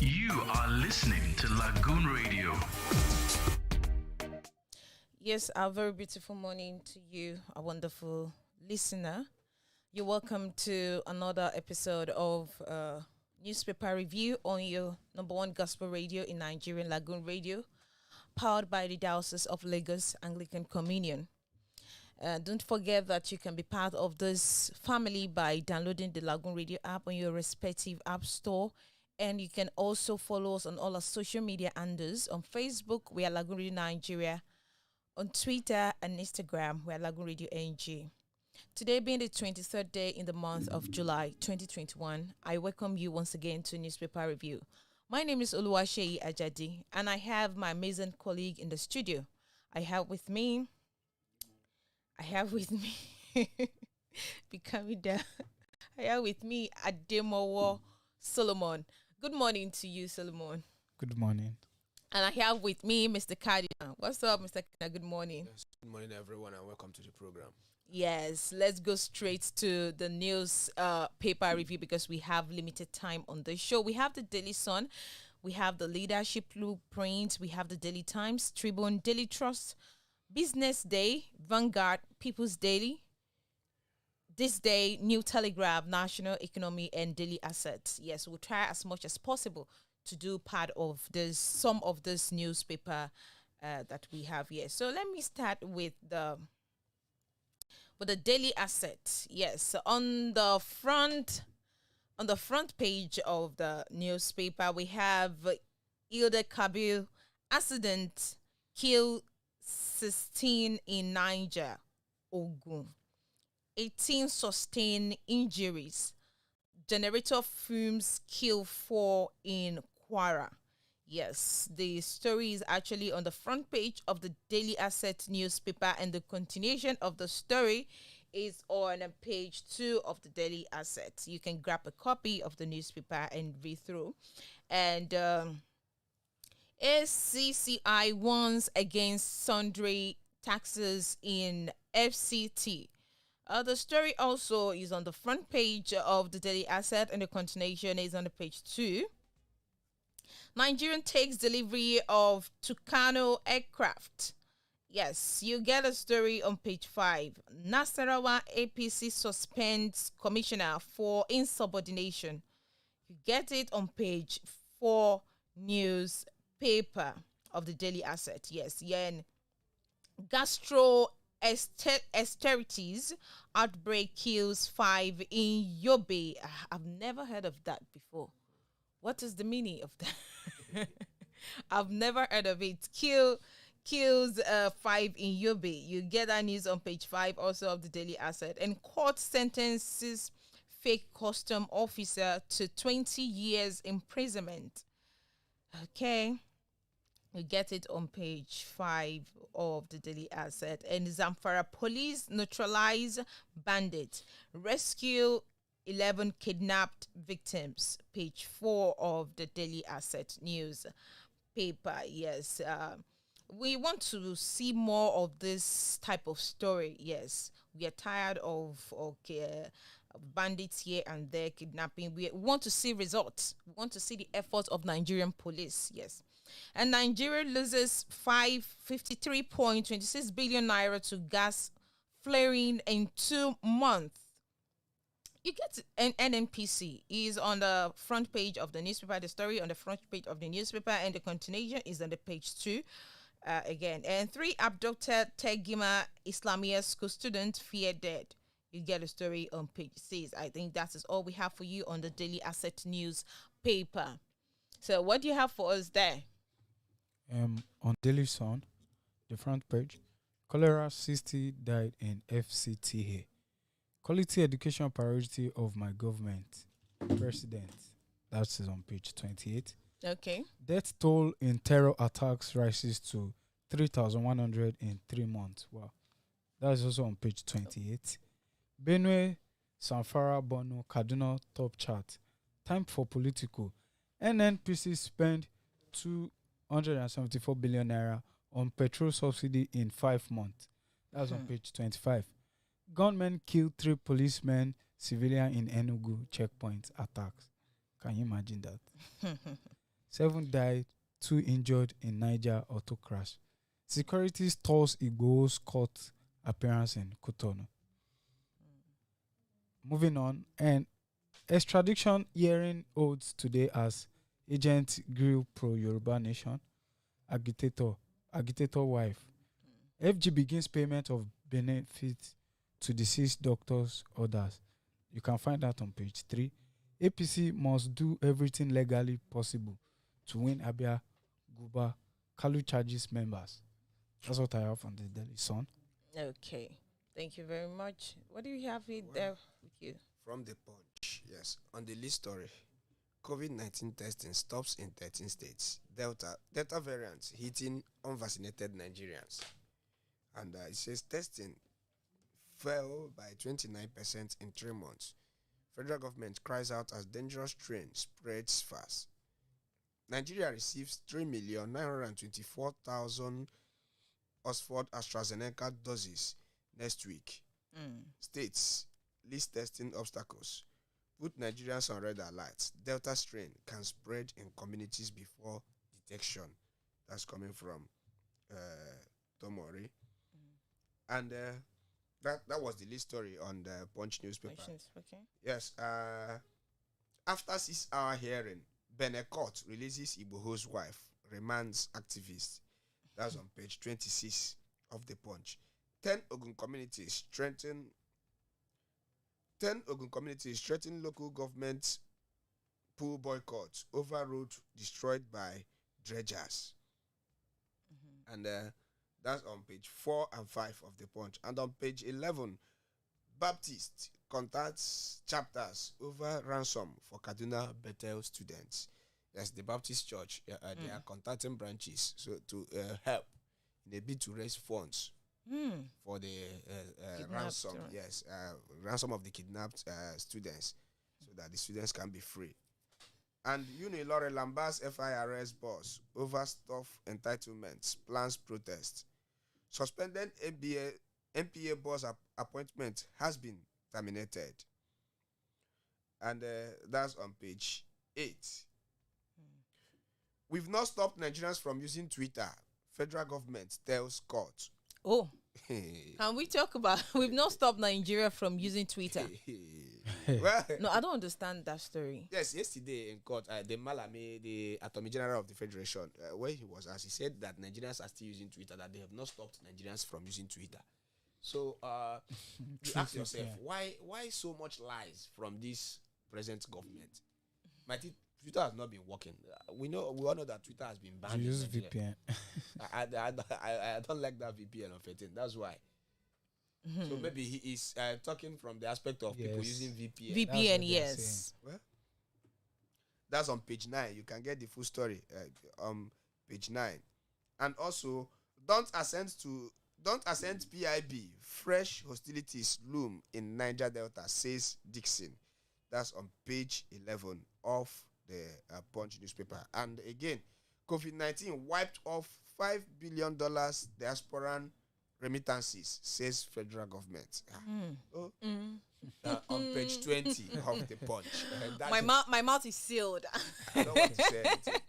You are listening to Lagoonradio. Yes, a very beautiful morning to you, a wonderful listener. You're welcome to another episode of Newspaper Review on your number one gospel radio in Nigeria, Lagoonradio, powered by the Diocese of Lagos Anglican Communion. Don't forget that you can be part of this family by downloading the Lagoon Radio app on your respective app store. And you can also follow us on all our social media handles. On Facebook, we are Lagoon Radio Nigeria. On Twitter and Instagram, we are Lagoon Radio NG. Today being the 23rd day in the month of July 2021, I welcome you once again to Newspaper Review. My name is Olumakaiye Ajadi, and I have my amazing colleague in the studio. I have with me, be coming down. I have with me Ademowo Solomon. Good morning to you, Solomon. Good morning. And I have with me Mr. Cardinal. What's up, Mr. Cardinal? Good morning. Yes, good morning, everyone, and welcome to the program. Yes, let's go straight to the news paper review because we have limited time on the show. We have the Daily Sun, we have the Leadership Blueprint, we have the Daily Times, Tribune, Daily Trust, Business Day, Vanguard, People's Daily, This Day, New Telegraph, National Economy, and Daily Assets. Yes, we'll try as much as possible to do part of this, some of this newspaper that we have here. So let me start with the Daily Asset. Yes, on the front page of the newspaper, we have Hilda Kabil accident kill 16 in Niger, Ogun. 18 sustain injuries. Generator fumes kill 4 in Kwara. Yes, the story is actually on the front page of the Daily Asset newspaper, and the continuation of the story is on page 2 of the Daily Asset. You can grab a copy of the newspaper and read through. And SCCI warns against sundry taxes in FCT. The story also is on the front page of the Daily Asset, and the continuation is on the page 2. Nigerian takes delivery of Tucano aircraft. Yes, you get a story on page 5. Nasarawa APC suspends commissioner for insubordination. You get it on page 4 newspaper of the Daily Asset. Yes, and gastroenteritis outbreak kills 5 in Yobe. I've never heard of that before. What is the meaning of that? I've never heard of it. Kills 5 in Yobe. You get that news on page 5 also of the Daily Asset. And court sentences fake custom officer to 20 years imprisonment. Okay. You get it on page 5 of the Daily Asset. And Zamfara police neutralize bandits. Rescue 11 kidnapped victims. Page 4 of the Daily Asset news paper. Yes. We want to see more of this type of story. Yes. We are tired of bandits here and there kidnapping. We want to see results. We want to see the efforts of Nigerian police. Yes. And Nigeria loses 553.26 billion naira to gas flaring in 2 months. You get an NNPC is on the front page of the newspaper. The story on the front page of the newspaper, and the continuation is on the page 2 again. And 3 abducted Tegima Islamia school students fear dead. You get a story on page 6. I think that is all we have for you on the Daily Asset newspaper. So what do you have for us there? On Daily Sun, the front page, cholera 60 died in FCTA. Quality education priority of my government. President. That is on page 28. Okay. Death toll in terror attacks rises to 3,100 in 3 months. Wow. That is also on page 28. Benue, Zamfara, Borno, Kaduna top chart. Time for political. NNPC spend 274 billion naira on petrol subsidy in 5 months. That's on page 25. Gunmen kill 3 policemen, civilian in Enugu checkpoint attacks. Can you imagine that? 7 died, 2 injured in Niger auto crash. Security stalls Igbo's court appearance in Cotonou. Moving on, and extradition hearing holds today as agent grew pro-Yoruba nation, agitator wife. FG begins payment of benefits to deceased doctors' orders. You can find that on page 3. APC must do everything legally possible to win Abia Guba Kalu charges members. That's what I have on the Daily Sun. Okay. Thank you very much. What do you have there with you? From the Punch, yes. On the list story, COVID-19 testing stops in 13 states. Delta variant hitting unvaccinated Nigerians. And it says testing fell by 29% in 3 months. Federal government cries out as dangerous strain spreads fast. Nigeria receives 3,924,000 Oxford AstraZeneca doses next week. States list testing obstacles. Put Nigerians on red alert. Delta strain can spread in communities before detection. That's coming from Tomori. And that was the lead story on the Punch newspaper. Okay. Yes. After 6-hour hearing, Benin Court releases Igboho's wife, remands activist. That's on page 26 of the Punch. 10 Ogun communities threaten local government pool boycott over road destroyed by dredgers. And that's on page 4 and 5 of the Punch. And on page 11, Baptist contacts chapters over ransom for Kaduna Bethel students. Yes, the Baptist Church, they are contacting branches to help in a bid to raise funds for the ransom. Yes, ransom of the kidnapped students, so that the students can be free. And Unilore Lambas FIRS boss over stuff entitlements plans protest. Suspended MPA boss appointment has been terminated. And that's on page 8. We've not stopped Nigerians from using Twitter. Federal government tells court. Oh, can we talk about? We've not stopped Nigeria from using Twitter. Well, No, I don't understand that story. yes, yesterday in court, the Malami, the Attorney General of the Federation, where he was asked, he said that Nigerians are still using Twitter, that they have not stopped Nigerians from using Twitter. So you ask yourself, why so much lies from this present government? Twitter has not been working. We all know that Twitter has been banned. You in use Nigeria. VPN. I don't like that VPN of 18. That's why. So maybe he is talking from the aspect of people using VPN. VPN, yes. Well, that's on page 9. You can get the full story on page 9. And also, don't assent PIB. Fresh hostilities loom in Niger Delta, says Dixon. That's on page 11 of the Punch newspaper. And again, COVID-19 wiped off $5 billion diasporan remittances, says federal government. On page 20 of the Punch. My mouth is sealed. I don't want to say anything.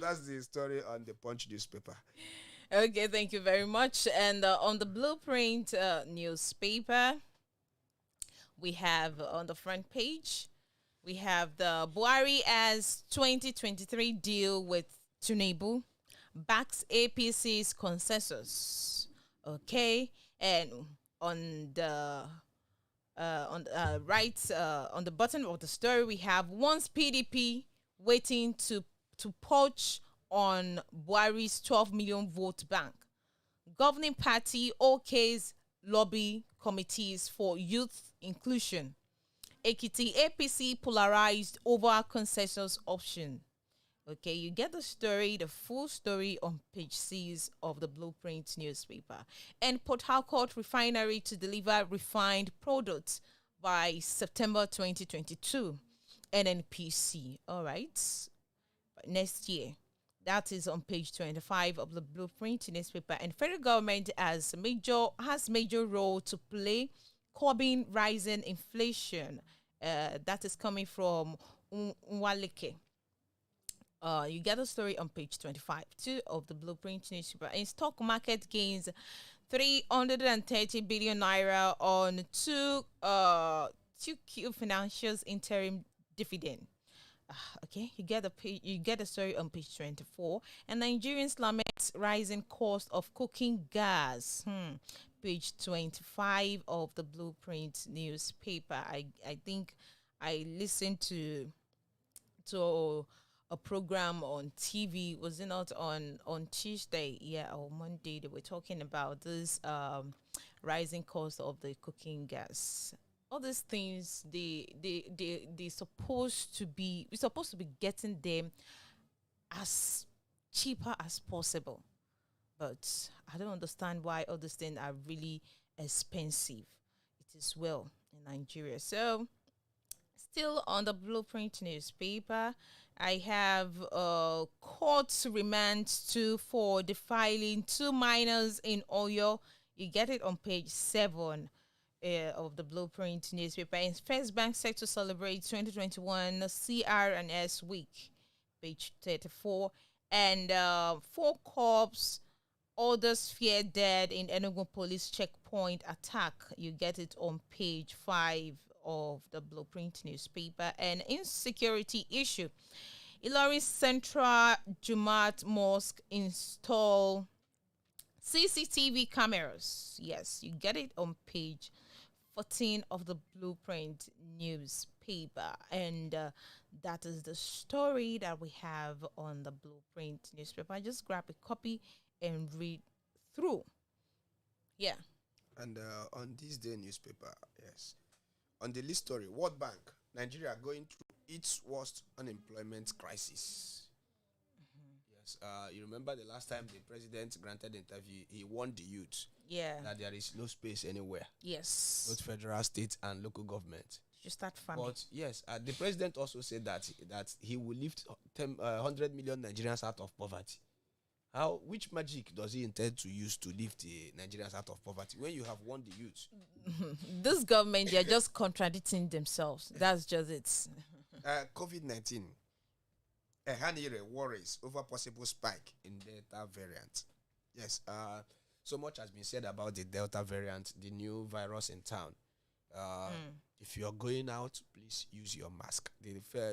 That's the story on the Punch newspaper. Okay, thank you very much. And on the Blueprint newspaper, we have on the front page, we have the Buhari as 2023 deal with Tinubu backs APC's consensus. Okay, and on the on the bottom of the story, we have once PDP waiting to poach on Buhari's 12 million vote bank. Governing party OK's lobby committees for youth inclusion. Ekiti APC polarized over consensus option. Okay, you get the story, the full story on page 6 of the Blueprint newspaper. And Port Harcourt refinery to deliver refined products by September 2022. NNPC, all right, next year. That is on page 25 of the Blueprint newspaper. And federal government has major role to play curbing rising inflation. That is coming from Nwaleke. You get a story on page 25, 2 of the Blueprint newspaper. In stock market gains 330 billion naira on 2Q financials interim dividend. Okay, you get a story on page 24. And Nigerians lament rising cost of cooking gas. Page 25 of the Blueprint newspaper. I think I listened to a program on TV. Was it not on Tuesday? Yeah, or Monday. They were talking about this rising cost of the cooking gas. All these things, they supposed to be, we're supposed to be getting them as cheaper as possible. But I don't understand why all these things are really expensive. It is well in Nigeria. So still on the Blueprint newspaper, I have court remand for defiling 2 minors in Oyo. You get it on page 7 of the Blueprint newspaper. In First Bank sector celebrates 2021 CR&S week, page 34. And 4 corpses, others fear dead in Enugu police checkpoint attack. You get it on page 5 of the Blueprint newspaper. And insecurity issue. Ilori Central Jumat Mosque install CCTV cameras. Yes, you get it on page 14 of the Blueprint newspaper. And that is the story that we have on the Blueprint newspaper. I just grab a copy and read through. Yeah. And on this day newspaper, yes. On the list story, World Bank, Nigeria going through its worst unemployment crisis. Yes. You remember the last time the president granted interview, he warned the youth that there is no space anywhere. Yes. Both federal, state, and local government. You start farming. But yes, the president also said that he will lift 100 million Nigerians out of poverty. Which magic does he intend to use to lift the Nigerians out of poverty when you have won the youth? This government, they're just contradicting themselves. That's just it. COVID-19. Hanire worries over possible spike in Delta variant. Yes, so much has been said about the Delta variant, the new virus in town. If you're going out, please use your mask.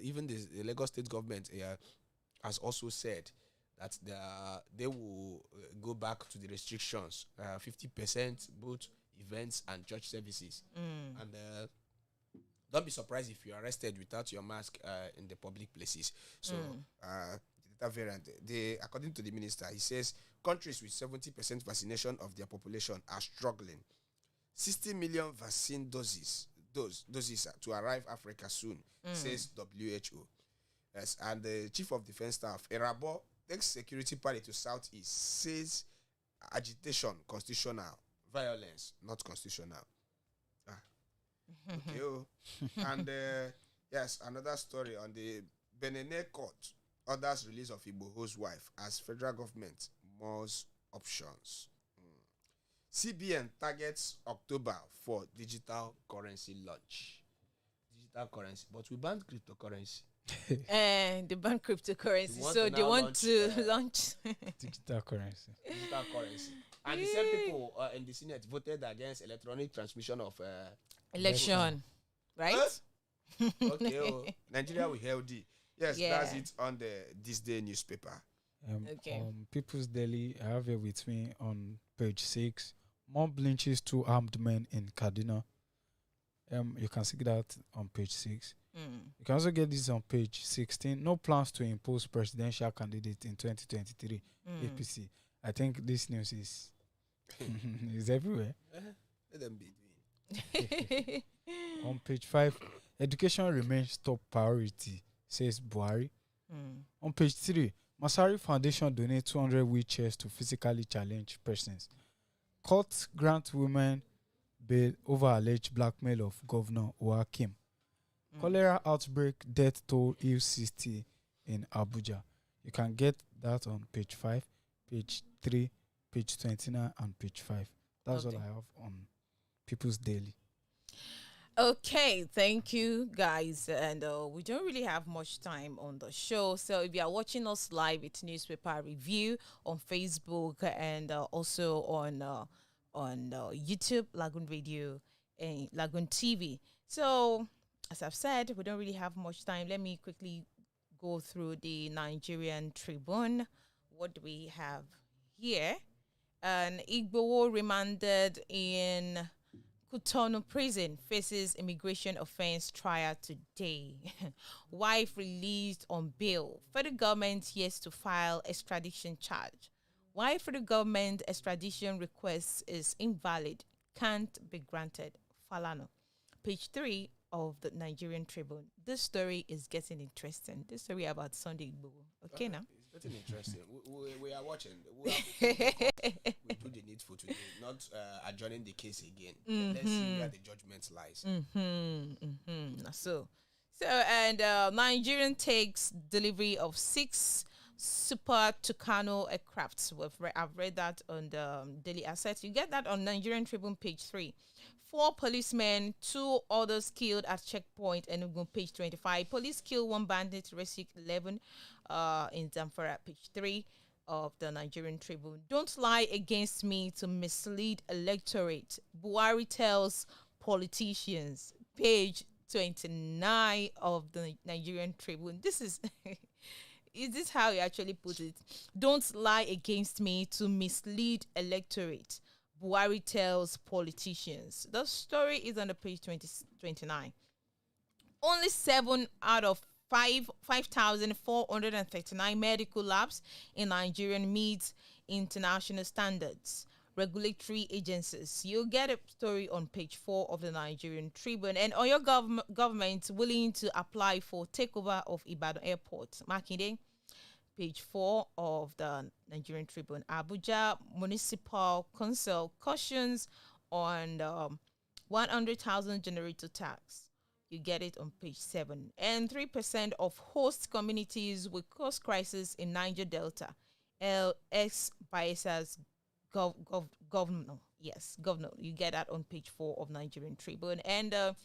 Even the Lagos state government has also said that they will go back to the restrictions, 50% both events and church services. And don't be surprised if you're arrested without your mask in the public places. So the Delta variant, according to the minister, he says countries with 70% vaccination of their population are struggling. 60 million vaccine doses to arrive Africa soon, says WHO. Yes, and the chief of defense staff, Erabo, next security party to Southeast, says agitation constitutional, violence not constitutional. Okay. And yes, another story on the Benene court orders release of Igboho's wife as federal government more options. CBN targets October for digital currency launch. Digital currency, but we banned cryptocurrency. And the ban cryptocurrency, so they want to launch Digital currency. Digital currency. And the same people in the Senate voted against electronic transmission of election, right? Okay, Nigeria will healthy. Yes, that's it on this day newspaper. Okay. People's Daily, I have it with me on page 6. Mob lynches 2 armed men in Kaduna. You can see that on page 6. You can also get this on page 16. No plans to impose presidential candidate in 2023. APC. I think this news is is everywhere. Let them be doing. On page 5, education remains top priority, says Buhari. On page 3, Masari Foundation donates 200 wheelchairs to physically challenged persons. Court grant women bail over alleged blackmail of Governor Oakim. Cholera outbreak, death toll, ill 60 in Abuja. You can get that on page 5, page 3, page 29, and page 5. That's all I have on People's Daily. Okay, thank you guys. And we don't really have much time on the show. So if you are watching us live, it's newspaper review on Facebook and also on YouTube, Lagoon Radio and Lagoon TV. So as I've said, we don't really have much time. Let me quickly go through the Nigerian Tribune. What do we have here? An Igbowo remanded in Kutonu prison faces immigration offense trial today. Wife released on bail. Federal government yes to file extradition charge. Why federal government extradition request is invalid, can't be granted. Falano. Page 3 of the Nigerian Tribune. This story is getting interesting. This story about Sunday Igboho. Okay, now. It's getting interesting. We are watching. We do the needful today, not adjourning the case again. Let's see where the judgment lies. And Nigerian takes delivery of 6 Super Tucano aircrafts. I've read that on the Daily Asset. You get that on Nigerian Tribune, page 3. 4 policemen, 2 others killed at checkpoint, and on page 25. Police kill 1 bandit, rescue 11 in Zamfara, page 3 of the Nigerian Tribune. Don't lie against me to mislead electorate. Buhari tells politicians, page 29 of the Nigerian Tribune. This is... Is this how you actually put it? Don't lie against me to mislead electorate. Buhari tells politicians. The story is on the page 29. Only 7 out of 5,439 medical labs in Nigeria meet international standards. Regulatory agencies. You'll get a story on page 4 of the Nigerian Tribune. And are your government willing to apply for takeover of Ibadan Airport? Makinde, page 4 of the Nigerian Tribune. Abuja Municipal Council cautions on 100,000 generator tax. You get it on page 7. And 3% of host communities will cause crisis in Niger Delta. LX Baisa's governor. Yes, governor. You get that on page 4 of Nigerian Tribune. And at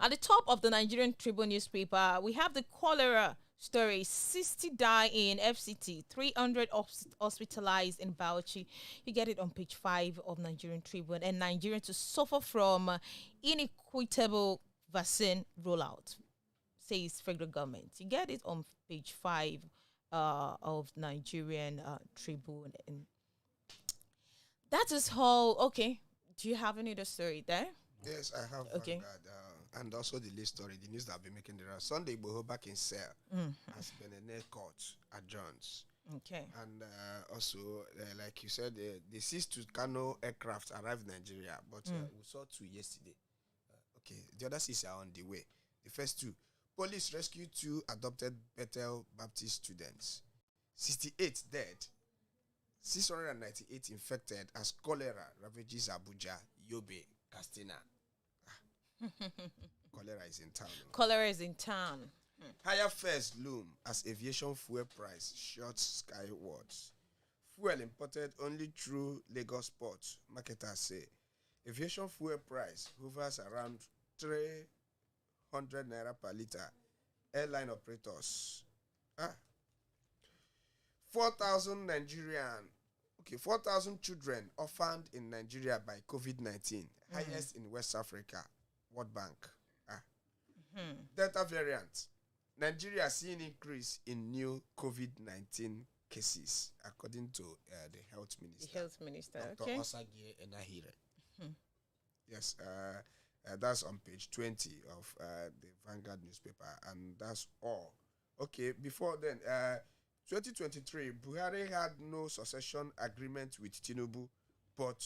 the top of the Nigerian Tribune newspaper, we have the cholera story. 60 die in FCT, 300 hospitalized in Bauchi. You get it on page 5 of Nigerian Tribune. And Nigerians to suffer from inequitable vaccine rollout, says federal government. You get it on page 5 of Nigerian Tribune. And that is how. Okay, do you have any other story there? Yes, I have. Okay. And also the list story, the news that I've been making the round. Sunday Igboho back in cell has been a near court adjourns. Okay. And also, like you said, the 6 Tucano aircraft arrived in Nigeria, but we saw 2 yesterday. Okay, the other 6 are on the way. The first 2, police rescued 2 adopted Bethel Baptist students. 68 dead. 698 infected as cholera ravages Abuja, Yobe, Katsina. Cholera is in town. Cholera is in town. Higher fares loom as aviation fuel price shoots skywards. Fuel imported only through Lagos port, marketers say. Aviation fuel price hovers around 300 naira per litre. Airline operators. 4,000 children orphaned in Nigeria by COVID-19. Highest in West Africa. World Bank. Delta variant. Nigeria seeing increase in new COVID-19 cases, according to the health minister. The health minister, Dr. okay. Osagie Enahire. Yes, that's on page 20 of the Vanguard newspaper, and that's all. Okay, before then, 2023, Buhari had no succession agreement with Tinubu, but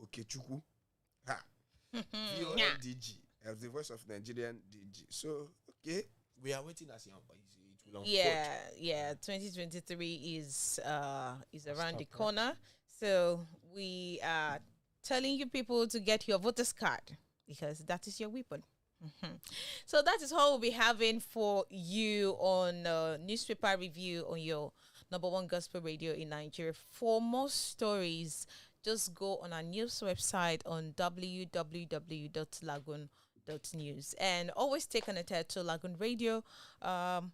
Okechukwu, VONDG, the voice of Nigerian DG. So, okay, we are waiting as it will unfold. Yeah. 2023 is around the corner. So we are telling you people to get your voters card because that is your weapon. So that is all we'll be having for you on newspaper review on your number 1 gospel radio in Nigeria. For more stories, just go on our news website on www.lagoon.news. And always stay connected to Lagoon Radio. Download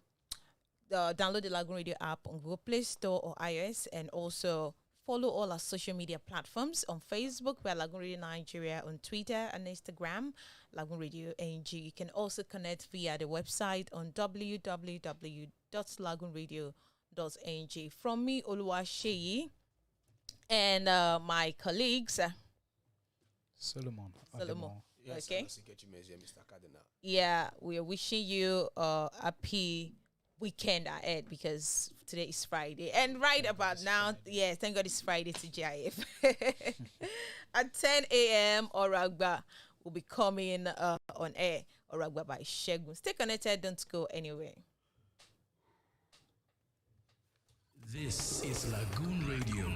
the Lagoon Radio app on Google Play Store or iOS, and also follow all our social media platforms. On Facebook, we're Lagoon Radio Nigeria. On Twitter and Instagram, Lagoon Radio NG. You can also connect via the website on www.lagoonradio.ng. From me, Olumakaiye, and my colleagues, Solomon. Yes, Okay. Mr. Cardinal. Yeah, we are wishing you a happy weekend ahead, because today is Friday, and right about now, yeah, thank God it's Friday to GIF. At 10 a.m. Oragba will be coming on air. Oragba by Shegun. Stay connected, don't go anywhere. This is Lagoon Radio.